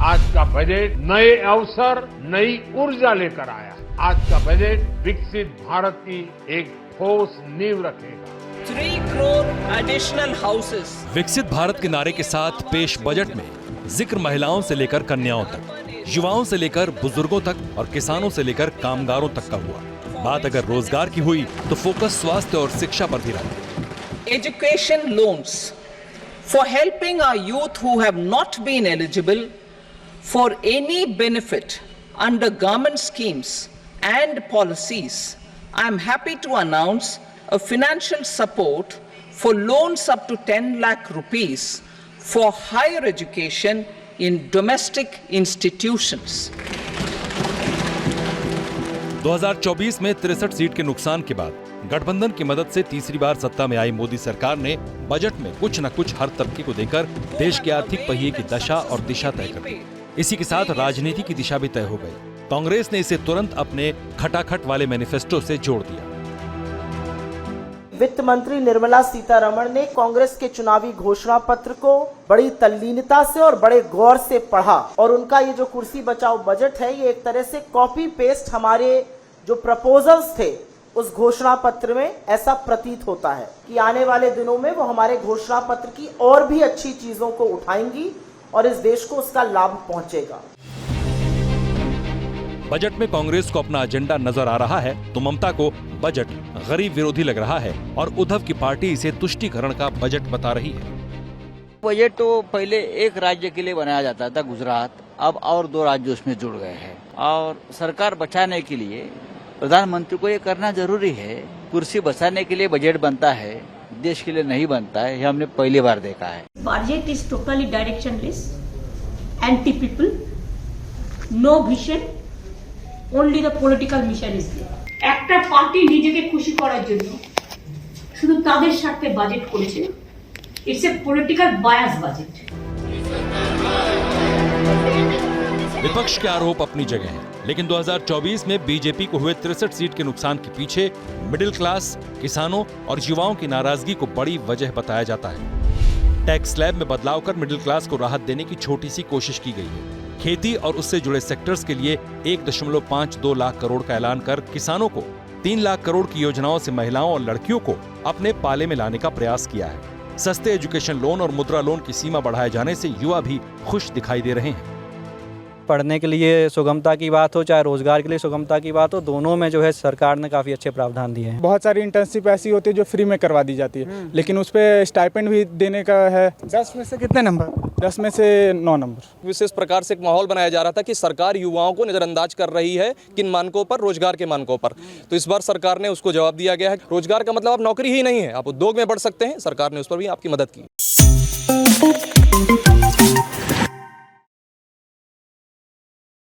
आज का बजट नए अवसर, नई ऊर्जा लेकर आया। आज का बजट विकसित भारत की एक ठोस नींव रखेगा। 3 crore additional houses। विकसित भारत के नारे के साथ पेश बजट में जिक्र महिलाओं से लेकर कन्याओं तक, युवाओं से लेकर बुजुर्गों तक और किसानों से लेकर कामगारों तक का हुआ। बात अगर रोजगार की हुई तो फोकस स्वास्थ्य और शिक्षा पर भी रहा। Education loans for helping our youth who have not been eligible for any benefit under government schemes and policies. I am happy to announce a financial support for loans up to 10 lakh rupees for higher education in domestic institutions. 2024 में 63 seat के नुकसान के बाद गठबंधन की मदद से तीसरी बार सत्ता में आई मोदी सरकार ने बजट में कुछ न कुछ हर तबके को देकर देश के आर्थिक पहिए की दशा और दिशा तय कर दी। इसी के साथ राजनीति की दिशा भी तय हो गई। कांग्रेस ने इसे तुरंत अपने खटाखट वाले मैनिफेस्टो से जोड़ दिया। वित्त मंत्री निर्मला सीतारमण ने कांग्रेस के चुनावी घोषणा पत्र को बड़ी तल्लीनता से और बड़े गौर से पढ़ा और उनका ये जो कुर्सी बचाओ बजट है, ये एक तरह से कॉपी पेस्ट हमारे जो प्रपोजल्स थे उस घोषणा पत्र में ऐसा प्रतीत होता है कि आने वाले दिनों में वो हमारे घोषणा पत्र की और भी अच्छी चीजों को उठाएंगी और इस देश को उसका लाभ पहुंचेगा। बजट में कांग्रेस को अपना एजेंडा नजर आ रहा है तो ममता को बजट गरीब विरोधी लग रहा है और उद्धव की पार्टी इसे तुष्टीकरण का बजट बता रही है। बजट तो पहले एक राज्य के लिए बनाया जाता था गुजरात, अब और 2 राज्य उसमें जुड़ गए हैं और सरकार बचाने के लिए प्रधानमंत्री को ये करना जरूरी है। कुर्सी बचाने के लिए बजट बनता है, देश के लिए नहीं बनता है, ये हमने पहली बार देखा है। Budget is totally directionless, anti people, no vision, only the political mission is there। একটা পার্টি নিজেকে খুশি করার জন্য শুধু তাদের স্বার্থে বাজেট করেছে। It's a political bias budget. विपक्ष के आरोप अपनी जगह है, लेकिन 2024 में बीजेपी को हुए 63 सीट के नुकसान के पीछे मिडिल क्लास, किसानों और युवाओं की नाराजगी को बड़ी वजह बताया जाता है। टैक्स स्लैब में बदलाव कर मिडिल क्लास को राहत देने की छोटी सी कोशिश की गई है। खेती और उससे जुड़े सेक्टर्स के लिए 1.52 लाख करोड़ का ऐलान कर किसानों को 3 लाख करोड़ की योजनाओं से महिलाओं और लड़कियों को अपने पाले में लाने का प्रयास किया है। सस्ते एजुकेशन लोन और मुद्रा लोन की सीमा बढ़ाए जाने से युवा भी खुश दिखाई दे रहे हैं। पढ़ने के लिए सुगमता की बात हो चाहे रोजगार के लिए सुगमता की बात हो, दोनों में जो है सरकार ने काफी अच्छे प्रावधान दिए हैं। बहुत सारी इंटर्नशिप ऐसी होती है जो फ्री में करवा दी जाती है, लेकिन उस पर स्टाइपेंड भी देने का है। 10 में से कितने नंबर? 10 में से 9 नंबर। विशेष प्रकार से एक माहौल बनाया जा रहा था कि सरकार युवाओं को नजरअंदाज कर रही है, किन मानकों पर? रोजगार के मानकों पर। तो इस बार सरकार ने उसको जवाब दिया गया है। रोजगार का मतलब आप नौकरी ही नहीं है, आप उद्योग में बढ़ सकते हैं। सरकार ने उस पर भी आपकी मदद की।